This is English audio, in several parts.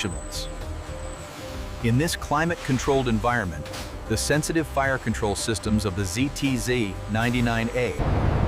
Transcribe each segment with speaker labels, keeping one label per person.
Speaker 1: vigilance. In this climate-controlled environment, the sensitive fire control systems of the ZTZ-99A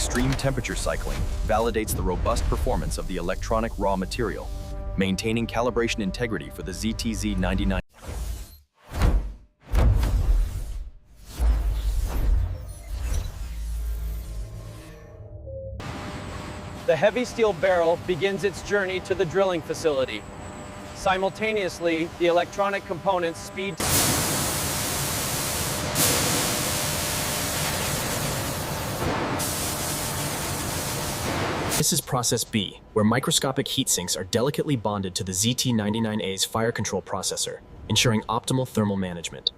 Speaker 1: extreme temperature cycling validates the robust performance of the electronic raw material, maintaining calibration integrity for the ZTZ-99.
Speaker 2: The heavy steel barrel begins its journey to the drilling facility. Simultaneously, the electronic components speed.
Speaker 3: This is process B, where microscopic heat sinks are delicately bonded to the ZT-99A's fire control processor, ensuring optimal thermal management.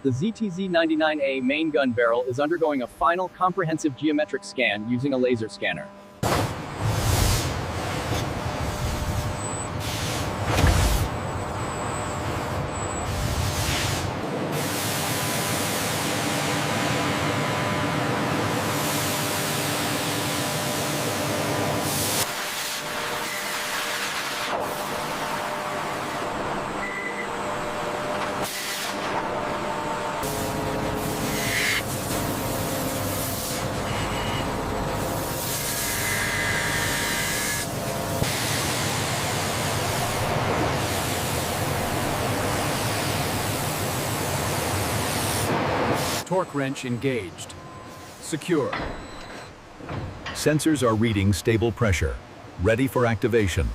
Speaker 2: The ZTZ-99A main gun barrel is undergoing a final comprehensive geometric scan using a laser scanner.
Speaker 1: Torque wrench engaged. Secure. Sensors are reading stable pressure. Ready for activation.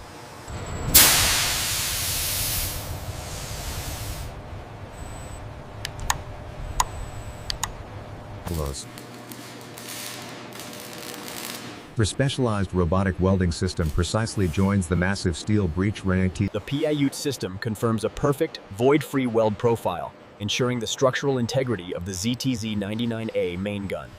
Speaker 4: Close. The specialized robotic welding system precisely joins the massive steel breech ring.
Speaker 3: The PIUT system confirms a perfect, void-free weld profile, ensuring the structural integrity of the ZTZ-99A main gun.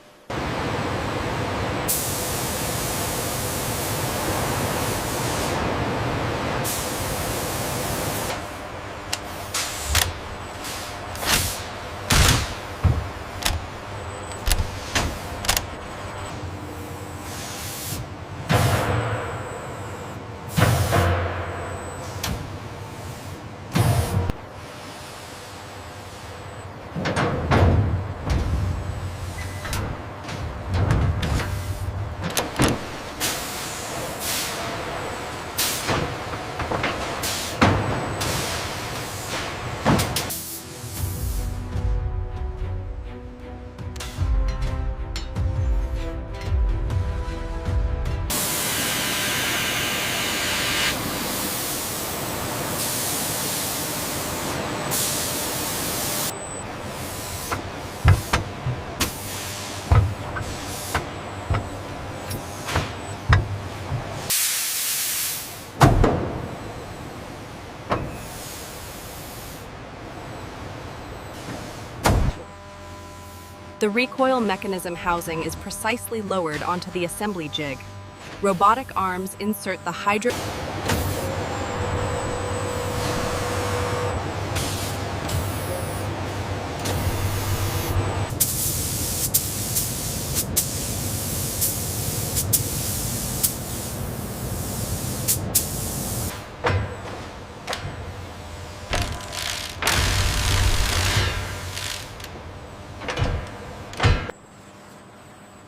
Speaker 5: The recoil mechanism housing is precisely lowered onto the assembly jig. Robotic arms insert the hydro...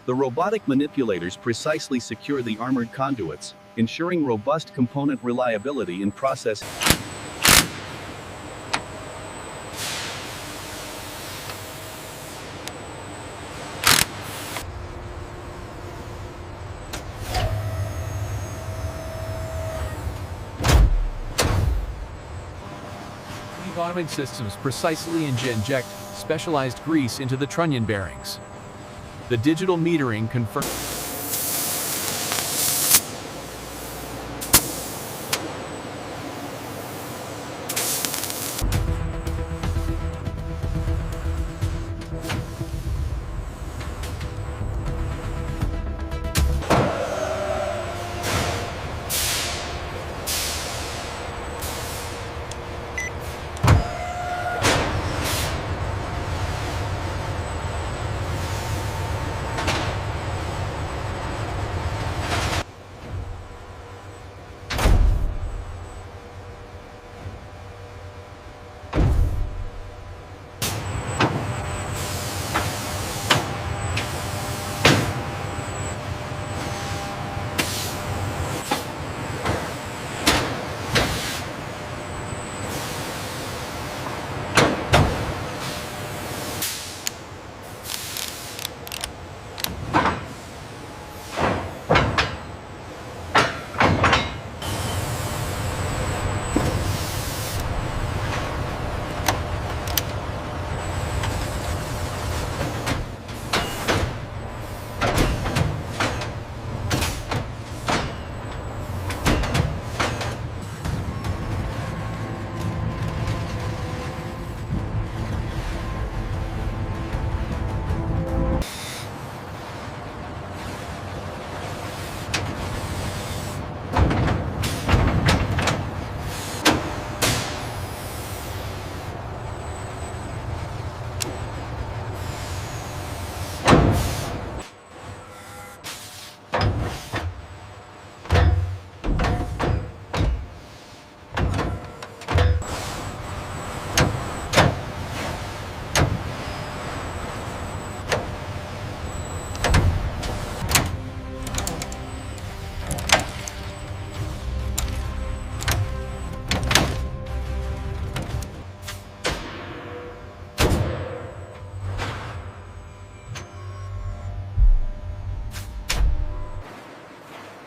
Speaker 6: The robotic manipulators precisely secure the armored conduits, ensuring robust component reliability in process.
Speaker 7: These armament systems precisely inject specialized grease into the trunnion bearings. The digital metering confirms.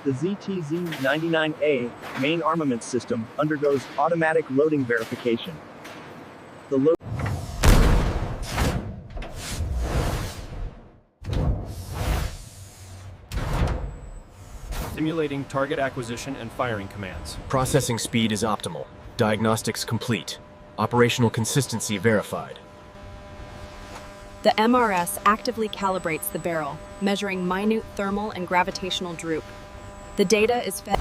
Speaker 8: The ZTZ-99A main armament system undergoes automatic loading verification. The load
Speaker 9: Simulating target acquisition and firing commands.
Speaker 3: Processing speed is optimal. Diagnostics complete. Operational consistency verified.
Speaker 5: The MRS actively calibrates the barrel, measuring minute thermal and gravitational droop. The data is fed.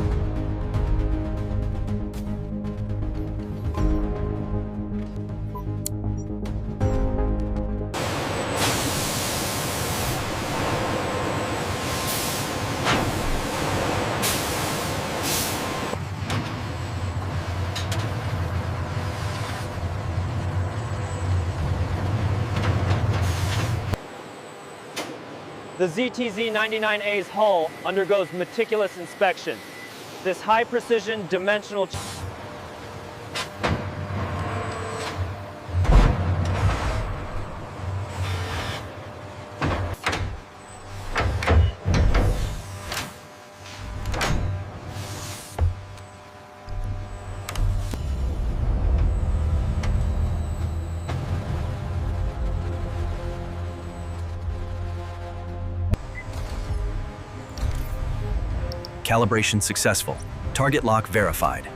Speaker 2: The ZTZ-99A's hull undergoes meticulous inspection. This high-precision dimensional
Speaker 1: Calibration successful. Target lock verified.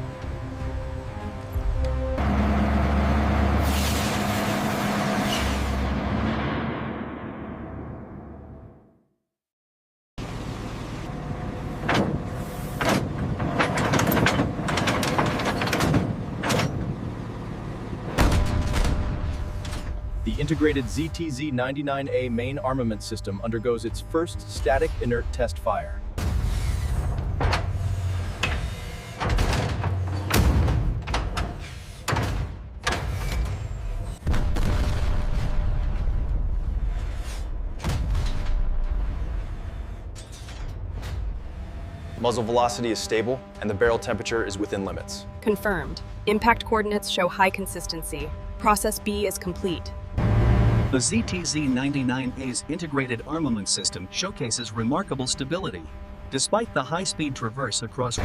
Speaker 1: integrated ZTZ-99A main armament system undergoes its first static inert test fire. Muzzle velocity is stable, and the barrel temperature is within limits.
Speaker 5: Confirmed. Impact coordinates show high consistency. Process B is complete.
Speaker 10: The ZTZ-99A's integrated armament system showcases remarkable stability, despite the high-speed traverse across.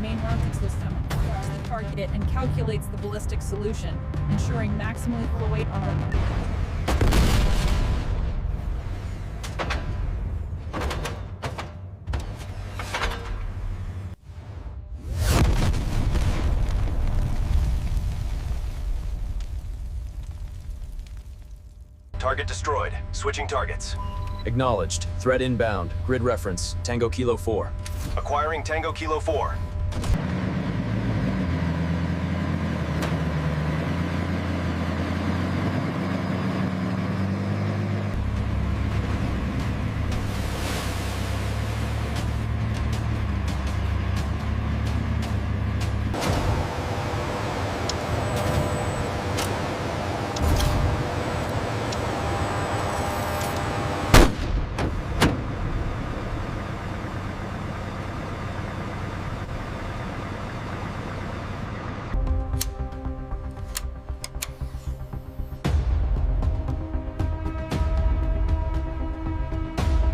Speaker 11: Main armament system tracks the target and calculates the ballistic solution, ensuring maximally full weight armor.
Speaker 1: Target destroyed. Switching targets. Acknowledged. Threat inbound. Grid reference. Tango Kilo 4. Acquiring Tango Kilo 4.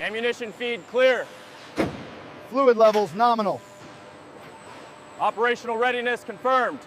Speaker 2: Ammunition feed clear.
Speaker 12: Fluid levels nominal.
Speaker 2: Operational readiness confirmed.